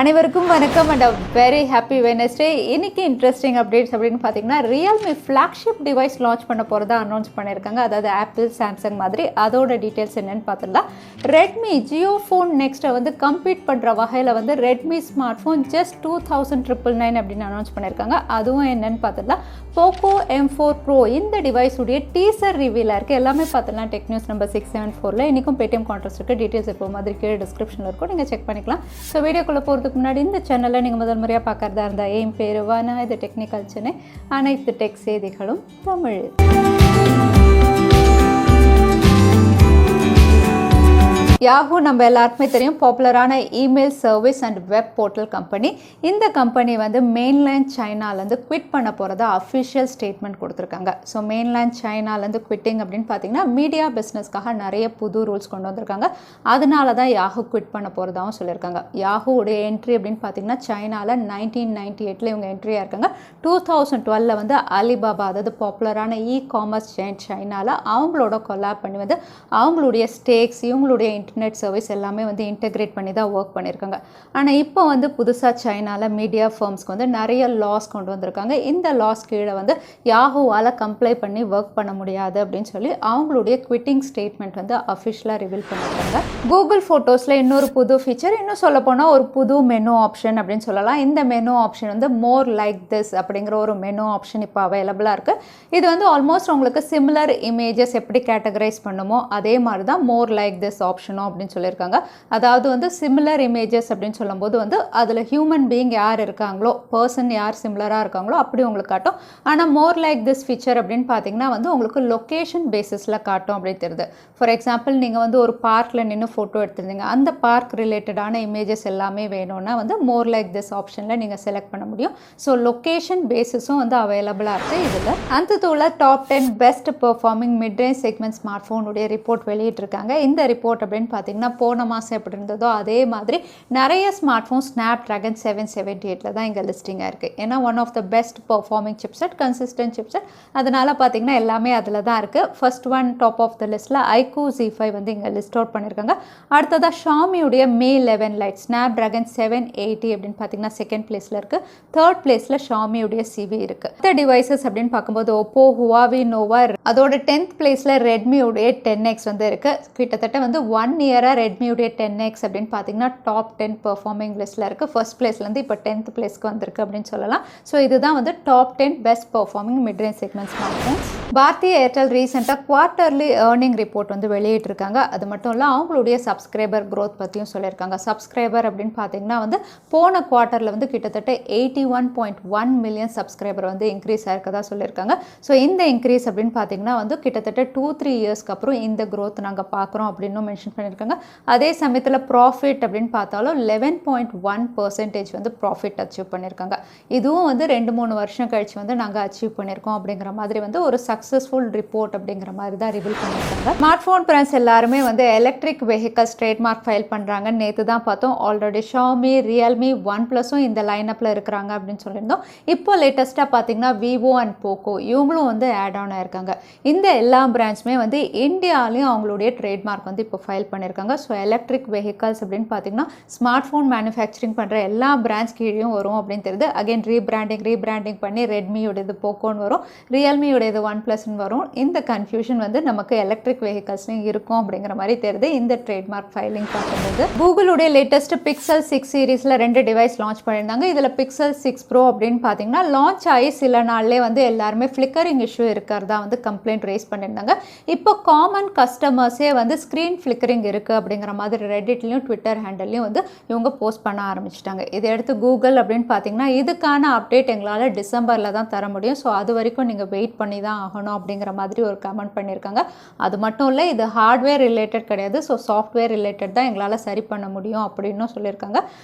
அனைவருக்கும் வணக்கம் and very happy Wednesday. இன்னைக்கு இன்ட்ரெஸ்டிங் அப்டேட்ஸ் அப்படின்னு பார்த்தீங்கன்னா ரியல்மி ஃப்ளாக்ஷிப் டிவைஸ் லான்ச் பண்ண போகிறதா அனௌன்ஸ் பண்ணியிருக்காங்க. அதாவது ஆப்பிள், சாம்சங் மாதிரி. அதோட டீட்டெயில்ஸ் என்னென்னு பார்த்துடலாம். ரெட்மி ஜியோ ஃபோன் நெக்ஸ்ட்டை வந்து கம்பீட் பண்ணுற வகையில் வந்து ரெட்மி ஸ்மார்ட் ஃபோன் ஜஸ்ட் 2999 அப்படின்னு அனௌன்ஸ் பண்ணியிருக்காங்க. அதுவும் என்னென்னு பார்த்துடலாம். POCO M4 Pro இந்த டிவைஸுடைய டீசர் ரிவ்யூவில் இருக்குது. எல்லாமே பார்த்துடலாம் டெக் நியூஸ் நம்பர் 674. இன்றைக்கும் பேடிஎம் கான்ட்ராஸ்ட் இருக்குது. டீட்டெயில்ஸ் இப்போ மாதிரி கீழே டிஸ்கிரிப்ஷனில் இருக்கும், நீங்கள் செக் பண்ணிக்கலாம். ஸோ வீடியோக்குள்ளே போகிறதுக்கு முன்னாடி இந்த சேனலில் நீங்கள் முதல் முறையாக பார்க்குறதா இருந்தால் என் பேர் வானா, இது டெக்னிக்கல் சென்னை. அனைத்து டெக் செய்திகளும் தமிழ். Yahoo நம்ம எல்லாருக்குமே தெரியும், பாப்புலரான email service and web portal company. இந்த கம்பெனி வந்து மெயின்லேண்ட் சைனாலேருந்து குவிட் பண்ண போகிறதா அஃபிஷியல் ஸ்டேட்மெண்ட் கொடுத்துருக்காங்க. ஸோ மெயின்லேண்ட் சைனாலேருந்து குவிட்டிங் அப்படின்னு பார்த்தீங்கன்னா மீடியா பிஸ்னஸ்க்காக நிறைய புது ரூல்ஸ் கொண்டு வந்திருக்காங்க. அதனால தான் யாஹூ குவிட் பண்ண போகிறதாகவும் சொல்லியிருக்காங்க. யாஹூடைய என்ட்ரி அப்படின்னு பார்த்தீங்கன்னா சைனாவில் 1998 இவங்க என்ட்ரியாக இருக்காங்க. 2012 வந்து அலிபாபா, அதாவது பாப்புலரான காமர்ஸ் ஜெயிண்ட் சைனாவில் அவங்களோட கொலாப் பண்ணி வந்து அவங்களுடைய ஸ்டேக்ஸ், இவங்களுடைய இன்டர்நெட் சர்வீஸ் எல்லாமே வந்து இன்டெகிரேட் பண்ணி தான் ஒர்க் பண்ணியிருக்காங்க. ஆனால் இப்போ வந்து புதுசாக சைனாவில் மீடியா ஃபர்ம்ஸ்க்கு வந்து நிறைய லாஸ் கொண்டு வந்திருக்காங்க. இந்த லாஸ் கீழே வந்து யாஹூவால் கம்ப்ளை பண்ணி ஒர்க் பண்ண முடியாது அப்படின்னு சொல்லி அவங்களுடைய குவிட்டிங் ஸ்டேட்மெண்ட் வந்து அஃபிஷியலாக ரிவீல் பண்ணியிருக்காங்க. கூகுள் ஃபோட்டோஸில் இன்னொரு புது ஃபீச்சர், இன்னும் சொல்ல போனால் ஒரு புது மெனு ஆப்ஷன் அப்படின்னு சொல்லலாம். இந்த மெனு ஆப்ஷன் வந்து மோர் லைக் திஸ் அப்படிங்கிற ஒரு மெனு ஆப்ஷன் இப்போ அவைலபிளாக இருக்குது. இது வந்து ஆல்மோஸ்ட் உங்களுக்கு சிமிலர் இமேஜஸ் எப்படி கேட்டகரைஸ் பண்ணுமோ அதே மாதிரி தான் மோர் லைக் திஸ் ஆப்ஷனும் அப்படின்னு சொல்லியிருக்காங்க. அதாவது வந்து சிமிலர் இமேஜஸ் அப்படின்னு சொல்லும்போது வந்து அதில் ஹியூமன் பீயிங் யார் இருக்காங்களோ, பர்சன் யார் சிமிலராக இருக்காங்களோ அப்படி உங்களுக்கு காட்டும். ஆனால் மோர் லைக் திஸ் ஃபீச்சர் அப்படின்னு பார்த்தீங்கன்னா வந்து உங்களுக்கு லொக்கேஷன் பேசிஸில் காட்டும் அப்படின்னு தெரியுது. ஃபார் எக்ஸாம்பிள், நீங்கள் வந்து ஒரு பார்க்கில் நின்று ஃபோட்டோ எடுத்துருந்தீங்க, அந்த பார்க் ரிலேட்டடான இமேஜஸ் எல்லாமே வேணும்னா வந்து மோர் லைக் திஸ் ஆப்ஷனில் நீங்கள் செலக்ட் பண்ண முடியும். ஸோ லொக்கேஷன் பேசிஸும் வந்து அவைலபிளாக இருக்குது. இதில் ANTUTU top 10 best performing mid range segment smart ஃபோனுடைய ரிப்போர்ட் வெளியிட்டிருக்காங்க. இந்த ரிப்போர்ட் அப்படின்னு பார்த்தீங்கன்னா போன மாதம் எப்படி இருந்ததோ அதே மாதிரி நிறைய ஸ்மார்ட் ஃபோன் ஸ்னாப் ட்ராகன் 778 தான் இங்கே லிஸ்டிங்காக இருக்குது. ஏன்னா one of the best performing chipset, consistent chipset. அதனால் பார்த்தீங்கன்னா எல்லாமே அதில் தான் இருக்குது. First one top of the லிஸ்ட்டில் ஐக்கூ Z5 வந்து இங்கே லிஸ்ட் அவுட் பண்ணியிருக்காங்க. அடுத்ததாக ஷாமியுடைய Mi 11 லைட் ஸ்னாப் ட்ராகன் 780 அப்படின்னு பார்த்தீங்கன்னா செகண்ட் பிளேஸில் இருக்குது. தேர்ட் பிளேஸில் ஷாமியுடைய CV இருக்குது. இந்த டிவைசஸ் அப்படின்னு பார்க்கும்போது ஓப்போ, ஹுவாவி, நோவா, அதோட 10th பிளேஸில் ரெட்மியுடைய 10X வந்து இருக்குது. கிட்டத்தட்ட வந்து 1 இயராக ரெட்மியுடைய 10X அப்படின்னு பார்த்தீங்கன்னா டாப் 10 பெர்ஃபார்மிங் லிஸ்ட்டில் இருக்குது. ஃபர்ஸ்ட் பிளேஸ்லேருந்து இப்போ 10th பிளேஸ்க்கு வந்திருக்கு அப்படின்னு சொல்லலாம். ஸோ இதுதான் வந்து top 10 best performing mid range segment smartphones. Bharti Airtel ரீசெண்டாக குவார்ட்டர்லி ஏர்னிங் ரிப்போர்ட் வந்து வெளியிட்டிருக்காங்க. அது மட்டும் இல்லை அவங்களுடைய சப்ஸ்கிரைபர் க்ரோத் பற்றியும் சொல்லியிருக்காங்க. சப்ஸ்கிரைபர் அப்படின்னு பார்த்தீங்கன்னா வந்து போன குவார்ட்டரில் வந்து கிட்டத்தட்ட 81.1 மில்லியன் சப்ஸ்கிரைபர் வந்து இன்க்ரீஸ் ஆயிருக்கதா சொல்லியிருக்காங்க. ஸோ இந்த இன்க்ரீஸ் அப்படின்னு பார்த்தீங்கன்னா வந்து கிட்டத்தட்ட 2-3 இயர்ஸ்க்கு அப்புறம் இந்த க்ரோத் நாங்கள் பார்க்குறோம் அப்படின்னு மென்ஷன் பண்ணியிருக்காங்க. அதே சமயத்தில் ப்ராஃபிட் அப்படின்னு பார்த்தாலும் 11.1% வந்து ப்ராஃபிட் அச்சீவ் பண்ணியிருக்காங்க. இதுவும் வந்து 2-3 வருஷம் கழிச்சு வந்து நாங்கள் அச்சீவ் பண்ணியிருக்கோம் அப்படிங்கிற மாதிரி வந்து ஒரு சக்ஸஸ்ஃபுல் ரிப்போர்ட் அப்படிங்கிற மாதிரி தான் ரிவீல் பண்ணியிருக்காங்க. ஸ்மார்ட் ஃபோன் பிராண்ட்ஸ் எல்லாருமே வந்து எலக்ட்ரிக் வெஹிக்கல்ஸ் ட்ரேட்மார்க் ஃபைல் பண்ணுறாங்க. நேற்று தான் பார்த்தோம். ஆல்ரெடி ஷாமி, ரியல்மி, ஒன் ப்ளஸும் இந்த லைனப்பில் இருக்கிறாங்க அப்படின்னு சொல்லியிருந்தோம். இப்போ லேட்டஸ்ட்டாக பார்த்தீங்கன்னா விவோ அண்ட் போக்கோ இவங்களும் வந்து ஆட் ஆன் ஆயிருக்காங்க. இந்த எல்லா பிராண்ட்ஸுமே வந்து இந்தியாவிலையும் அவங்களுடைய ட்ரேட்மார்க் வந்து இப்போ ஃபைல் பண்ணியிருக்காங்க. ஸோ எலக்ட்ரிக் வெஹிக்கல்ஸ் அப்படின்னு பார்த்தீங்கன்னா ஸ்மார்ட் ஃபோன் மேனுஃபேக்சரிங் பண்ணுற எல்லா பிராண்ட்ஸ் கீழேயும் வரும் அப்படின்னு தெரியுது. அகைன் ரீபிராண்டிங் பண்ணி ரெட்மியோடது போக்கோன்னு வரும், ரியல்மியோடது ஒன் ப்ளஸ்ன்னு வரும். இந்த கன்ஃபியூஷன் வந்து நமக்கு எலக்ட்ரிக் வெஹிக்கல்ஸ்லையும் இருக்கும் அப்படிங்கிற மாதிரி தெரியுது இந்த ட்ரேட்மார்க் ஃபைலிங் பார்க்கும்போது. கூகுளுடைய லேட்டஸ்ட் பிக்சல் 6 சீரீஸில் 2 டிவைஸ் லான்ச் பண்ணியிருந்தாங்க. இதில் பிக்சல் 6 ப்ரோ அப்படின்னு பார்த்தீங்கன்னா லான்ச் ஆகி சில நாள்லேயே வந்து எல்லாருமே ஃப்ளிக்கரிங் இஷ்யூ இருக்கிறதா வந்து கம்ப்ளைண்ட் ரைஸ் பண்ணியிருந்தாங்க. இப்போ காமன் கஸ்டமர்ஸே வந்து ஸ்க்ரீன் ஃப்ளிக்கரிங் இருக்குது அப்படிங்கிற மாதிரி ரெடிட்லையும் ட்விட்டர் ஹேண்டல்லையும் வந்து இவங்க போஸ்ட் பண்ண ஆரம்பிச்சிட்டாங்க. இதை எடுத்து கூகுள் அப்படின்னு பார்த்தீங்கன்னா இதுக்கான அப்டேட் எங்களால் டிசம்பரில் தான் தர முடியும், ஸோ அது வரைக்கும் நீங்கள் வெயிட் பண்ணி தான் ஆகணும் அப்படிங்கிற மாதிரி ஒரு கமெண்ட் பண்ணியிருக்காங்க. அது மட்டும் இல்லை, இது ஹார்ட்வேர் ரிலேட்டட் கிடையாது, ஸோ சாஃப்ட்வேர் ரிலேட்டட் தான் எங்களால் சரி பண்ண முடியும் அப்படின்னும் சொல்லியிருக்காங்க.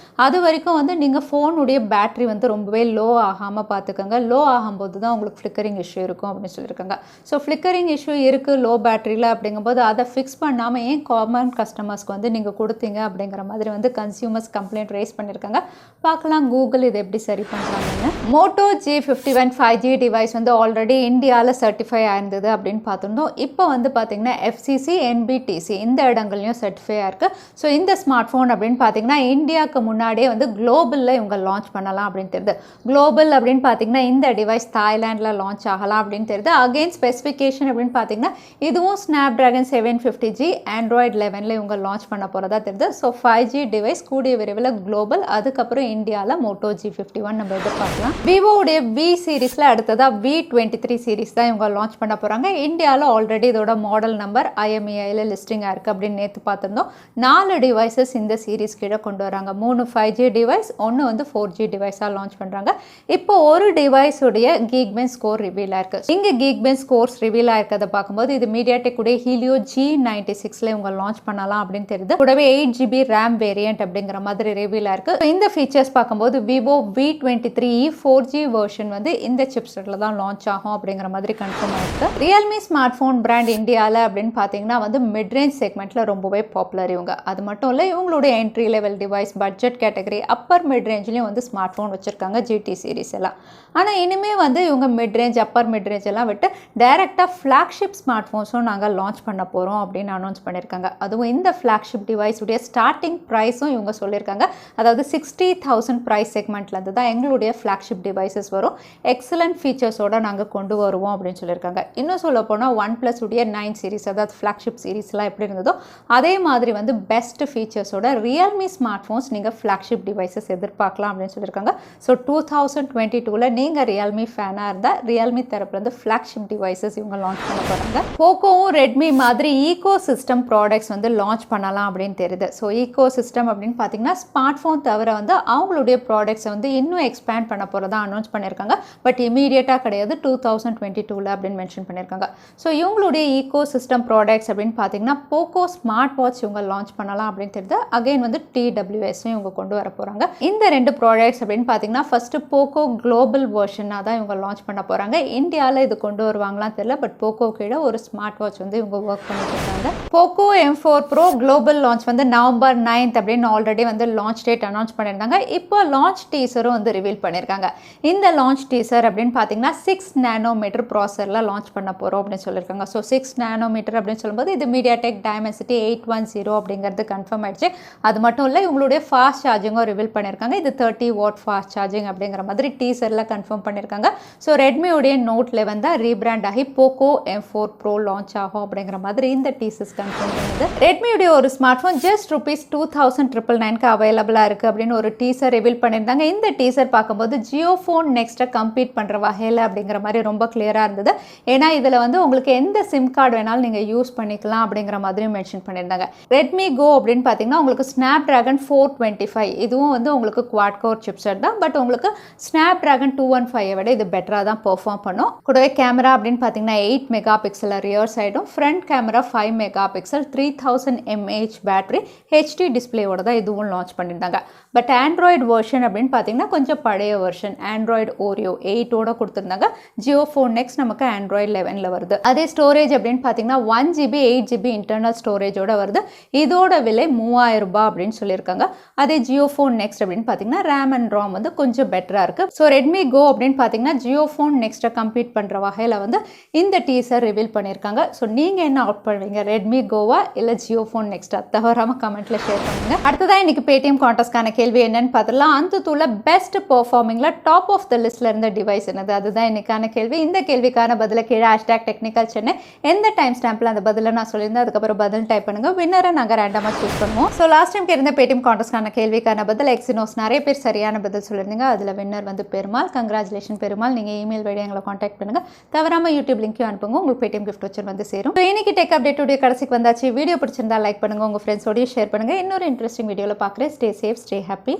அது வரைக்கும் வந்து நீங்கள் ஃபோனுடைய பேட்டரி வந்து ரொம்பவே லோ ஆகாமல் பார்த்துக்கோங்க. லோ ஆகும்போது தான் உங்களுக்கு ஃப்ளிக்கரிங் இஷ்யூ இருக்கும் அப்படின்னு சொல்லியிருக்காங்க. ஸோ ஃப்ளிக்கரிங் இஷ்யூ இருக்குது லோ பேட்டரியில் அப்படிங்கும்போது அதை ஃபிக்ஸ் பண்ணாமல் ஏன் காமன் கன்ஃபர்ம் கஸ்டமர்ஸ்க்கு வந்து நீங்கள் கொடுத்தீங்க அப்படிங்கிற மாதிரி வந்து கன்சியூமர்ஸ் கம்ப்ளைண்ட் ரைஸ் பண்ணியிருக்காங்க. பார்க்கலாம் கூகுள் இது எப்படி சரி பண்ணுறாங்கன்னு. மோட்டோ G51 5G டிவைஸ் வந்து ஆல்ரெடி இந்தியாவில் சர்டிஃபை ஆயிருந்தது அப்படின்னு பார்த்துருந்தோம். இப்போ வந்து பார்த்தீங்கன்னா FCC NBTC இந்த இடங்கள்லையும் சர்டிஃபை ஆயிருக்கு. ஸோ இந்த ஸ்மார்ட் ஃபோன் அப்படின்னு பார்த்தீங்கன்னா இந்தியாவுக்கு முன்னாடியே வந்து குளோபலில் இவங்க லான்ச் பண்ணலாம் அப்படின்னு தெரியுது. குளோபல் அப்படின்னு பார்த்தீங்கன்னா இந்த டிவைஸ் தாய்லாண்டில் லான்ச் ஆகலாம் அப்படின்னு தெரியுது. அகெயின் ஸ்பெசிஃபிகேஷன் அப்படின்னு பார்த்தீங்கன்னா இதுவும் ஸ்னாப்ட்ராகன் 750G Android 11ல் இவங்க லான்ச் பண்ண போகிறதா தெரியுது. ஸோ 5G டிவைஸ் கூடிய விரைவில் குளோபல், அதுக்கப்புறம் இந்தியாவில் மோட்டோ G51 நம்ம எதிர்பார்க்கலாம். விவோடைய V சீரீஸில் அடுத்ததாக V23 சீரீஸ் தான் இவங்க லான்ச் பண்ண போகிறாங்க. இந்தியாவில் ஆல்ரெடி இதோட மாடல் நம்பர் IMEIயில் லிஸ்டிங் ஆயிருக்கு அப்படின்னு நேற்று பார்த்துருந்தோம். 4 டிவைசஸ் இந்த சீரீஸ் கீழே கொண்டு வராங்க. 3 5G டிவைஸ், 1 வந்து 4G டிவைஸாக லான்ச் பண்ணுறாங்க. இப்போ ஒரு டிவைஸுடைய கீக்பென்ச் ஸ்கோர் ரிவீல் ஆயிருக்கு. இங்கே கீக்பென்ச் ஸ்கோர்ஸ் ரிவீல் ஆயிருக்கிறத பார்க்கும்போது இது மீடியாடெக் உடைய ஹீலியோ G96ல இவங்க லான்ச் பண்ணலாம் அப்படின்னு தெரியுது. கூடவே 8GB RAM வேரியன்ட் அப்படிங்கிற மாதிரி ரிவீல் ஆயிருக்கு. இந்த ஃபீச்சர்ஸ் பார்க்கும்போது Vivo V23e 4G வெர்ஷன் வந்து இந்த சிப்செட்டில் தான் லான்ச் ஆகும் அப்படிங்கிற மாதிரி கன்ஃபார்ம் ஆயிருக்கு. ரியல்மி ஸ்மார்ட் ஃபோன் பிராண்ட் இந்தியாவில் அப்படின்னு பார்த்தீங்கன்னா வந்து மிட் ரேஞ்ச் செக்மெண்ட்டில் ரொம்பவே பாப்புலர் இவங்க. அது மட்டும் இல்லை, இவங்களுடைய entry level device, budget category, upper mid ரேஞ்ச்லையும் வந்து ஸ்மார்ட் ஃபோன் வச்சுருக்காங்க GT சீரிஸ் எல்லாம். ஆனால் இனிமேல் வந்து இவங்க mid range, upper mid range எல்லாம் விட்டு டைரெக்டாக ஃப்ளாக்ஷிப் ஸ்மார்ட் ஃபோன்ஸும் நாங்கள் லான்ச் பண்ண போகிறோம் அப்படின்னு அனௌன்ஸ் பண்ணியிருக்காங்க. அதுவும் இந்த ஃப்ளாக்ஷிப் டிவைஸுடைய ஸ்டார்டிங் ப்ரைஸும் இவங்க சொல்லியிருக்காங்க. அதாவது 60,000 ப்ரைஸ் செக்மெண்ட்லேருந்து தான் எங்களுடைய ஃப்ளாக்ஷிப் டிவைசஸ் வரும். எக்ஸலண்ட் ஃபீச்சர்ஸோட நாங்கள் கொண்டு வருவோம் அப்படின்னு சொல்லியிருக்காங்க. இன்னும் சொல்ல போனால் OnePlus உடைய 9 சீரிஸ், அதாவது ஃப்ளாக்ஷிப் சீரிஸ்லாம் எப்படி இருந்ததோ அதே மாதிரி வந்து பெஸ்ட் ஃபீச்சர்ஸோட ரியல்மி ஸ்மார்ட் ஃபோன்ஸ் நீங்கள் ஃப்ளாக்ஷிப் டிவைசஸ் எதிர்பார்க்கலாம் அப்படின்னு சொல்லியிருக்காங்க. ஸோ 2022ல் நீங்கள் ரியல்மி ஃபேனாக இருந்தால் ரியல்மி தரப்புலேருந்து ஃப்ளாக்ஷிப் டிவைசஸ் இவங்க லான்ச் பண்ண போகிறாங்க. போக்கோவும் ரெட்மி மாதிரி ஈகோ சிஸ்டம் ப்ராடக்ட்ஸ் வந்து லான்ச் பண்ணலாம் அப்படின்னு தெரியுது. ஸோ ஈகோ சிஸ்டம் அப்படின்னு பார்த்தீங்கன்னா ஸ்மார்ட் ஃபோன் தவிர வந்து அவங்களுடைய ப்ராடக்ட்ஸை வந்து இன்னும் எக்ஸ்பேண்ட் பண்ண போகிறதா அனௌன்ஸ் பண்ணியிருக்காங்க. பட் இமீடியட்டாக கிடையாது, 2022ல் அப்படின்னு மென்ஷன் பண்ணியிருக்காங்க. ஸோ இவங்களுடைய ஈகோ சிஸ்டம் ப்ராடக்ட்ஸ் அப்படின்னு பார்த்தீங்கன்னா போக்கோ ஸ்மார்ட் வாட்ச் இவங்க லான்ச் பண்ணலாம் அப்படின்னு தெரியுது. அகைன் வந்து TWSயும் இவங்க கொண்டு வர போகிறாங்க. இந்த 2 ப்ராடக்ட்ஸ் அப்படின்னு பார்த்தீங்கன்னா ஃபர்ஸ்ட் போக்கோ குளோபல் வெர்ஷனாக தான் இவங்க லான்ச் பண்ண போகிறாங்க. இந்தியாவில் இது கொண்டு வருவாங்களாம் தெரியல. பட் போக்கோ கீழே ஒரு ஸ்மார்ட் வாட்ச் வந்து இவங்க ஒர்க் பண்ணிட்டு இருக்காங்க. POCO M4 Pro global launch வந்து November 9th அப்படின்னு ஆல்ரெடி வந்து லான்ச் டேட் அனௌன்ஸ் பண்ணியிருந்தாங்க. இப்போ லான்ச் டீசரும் வந்து ரிவீல் பண்ணியிருக்காங்க. இந்த லான்ச் டீசர் அப்படின்னு பார்த்தீங்கன்னா 6 nanometer ப்ராசரில் லான்ச் பண்ண போகிறோம் அப்படின்னு சொல்லியிருக்காங்க. ஸோ 6 nanometer அப்படின்னு சொல்லும்போது இது மீடியாடெக் டைமென்சிட்டி 810 அப்படிங்கிறது கன்ஃபார்ம் ஆயிடுச்சு. அது மட்டும் இல்லை, இவங்களுடைய ஃபாஸ்ட் சார்ஜிங்கும் ரிவீல் பண்ணியிருக்காங்க. இது 30 வாட் ஃபாஸ்ட் சார்ஜிங் அப்படிங்கிற மாதிரி டீசரில் கன்ஃபார்ம் பண்ணியிருக்காங்க. ஸோ ரெட்மியோடைய Note 11 தான் ரீபிராண்ட் ஆகி POCO M4 Pro லான்ச் ஆகும் அப்படிங்கிற மாதிரி இந்த டீசர்ஸ் கன்ஃபார்ம் பண்ணுது. ரெட்மியோடைய ஒரு ஸ்மார்ட் ஃபோன் ஜஸ்ட் ₹2,999க்கு அவைலபிளாக இருக்குது அப்படின்னு ஒரு டீசர் ரிவீல் பண்ணியிருந்தாங்க. இந்த டீசர் பார்க்கும்போது ஜியோ ஃபோன் நெக்ஸ்ட்டை கம்பீட் பண்ணுற வகையில் அப்படிங்கிற மாதிரி ரொம்ப கிளியராக இருந்தது. ஏன்னா இதில் வந்து உங்களுக்கு எந்த சிம் கார்டு வேணாலும் நீங்கள் யூஸ் பண்ணிக்கலாம் அப்படிங்கிற மாதிரியும் மென்ஷன் பண்ணியிருந்தாங்க. ரெட்மி கோ அப்படின்னு பார்த்தீங்கன்னா உங்களுக்கு ஸ்னாப்ட்ராகன் 425 இதுவும் வந்து உங்களுக்கு குவாட் கோர் சிப்செட் தான். பட் உங்களுக்கு ஸ்னாப்ட்ராகன் 215 விட இது பெட்டராக தான் பெர்ஃபார்ம் பண்ணும். கூடவே கேமரா அப்படின்னு பார்த்தீங்கன்னா 8 மெகா பிக்சல் ரியர் சைடும், front camera 5 mega pixel, 3000 mAh battery, HD டிஸ்பிளேயோட தான் இதுவும் லான்ச் பண்ணியிருந்தாங்க. பட் ஆண்ட்ராய்டு வெர்ஷன் அப்படின்னு பார்த்தீங்கன்னா கொஞ்சம் பழைய வெர்ஷன், ஆண்ட்ராய்டு ஓரியோ 8ஓட கொடுத்துருந்தாங்க. ஜியோ ஃபோன் நெக்ஸ்ட் நமக்கு ஆண்ட்ராய்டு 11ல் வருது. அதே ஸ்டோரேஜ் அப்படின்னு பார்த்தீங்கன்னா 1GB 8GB இன்டர்னல் ஸ்டோரேஜோட வருது. இதோட விலை ₹3000 அப்படின்னு சொல்லியிருக்காங்க. அதே ஜியோ ஃபோன் நெக்ஸ்ட் அப்படின்னு பார்த்தீங்கன்னா ரேம் அண்ட் ராம் வந்து கொஞ்சம் பெட்டராக இருக்குது. ஸோ ரெட்மி கோ அப்படின்னு பார்த்தீங்கன்னா ஜியோ ஃபோன் நெக்ஸ்ட்டை கம்பீட் பண்ணுற வகையில் வந்து இந்த டீசர் ரிவீல் பண்ணியிருக்காங்க. ஸோ நீங்கள் என்ன அவுட் பண்ணுவீங்க, ரெட்மி கோவா இல்லை ஜியோ ஃபோன் நெக்ஸ்ட்டா? தவறாமல் கமெண்ட்டில் ஷேர் பண்ணுங்க. அடுத்ததான் இன்னைக்கு பேடிஎம் கான்டெஸ்ட்கான கேள்வி என்னன்னு பார்த்துலாம். ANTUTUல பெஸ்ட் பெர்ஃபார்மிங்ல டாப் ஆஃப் த லிஸ்ட்ல இருந்த டிவைஸ் என்னது? அதுதான் இன்னைக்கான கேள்வி. இந்த கேள்விக்கான பதில கீழே #technicalchennai எந்த டைம் ஸ்டாம்பில் அந்த பதில நான் சொல்லியிருந்தேன் அதுக்கப்புறம் பதில் டைப் பண்ணுங்க. வின்னரை நாங்கள் ரேண்டமாக சூஸ் பண்ணுவோம். ஸோ லாஸ்ட் டைம் இருந்த பேடிஎம் கான்டெஸ்ட்கான கேள்விக்கான பதில் எக்ஸினோஸ் நிறைய பேர் சரியான பதில் சொல்லியிருந்தீங்க. அதில் வின்னர் வந்து பெருமாள். கங்க்ராச்சுலேஷன் பெருமாள். நீங்கள் இமெயில் வழி எங்களை காண்டாக்ட் பண்ணுங்க. தவறாமல் யூடியூப் லிங்க்கையும் அனுப்புங்க. உங்களுக்கு பேடிஎம் கிஃப்ட் வச்சு வந்து சேரும். இன்னைக்கு டெக் அப்டேட் கடைசிக்கு வந்தாச்சு. வீடியோ பிடிச்சிருந்தா லைக் பண்ணுங்க, உங்க ஃப்ரெண்ட்ஸோடய ஷேர் பண்ணுங்க. இன்னொரு இன்ட்ரெஸ்டிங் வீடியோவில் பார்க்குறேன். Stay safe, stay happy.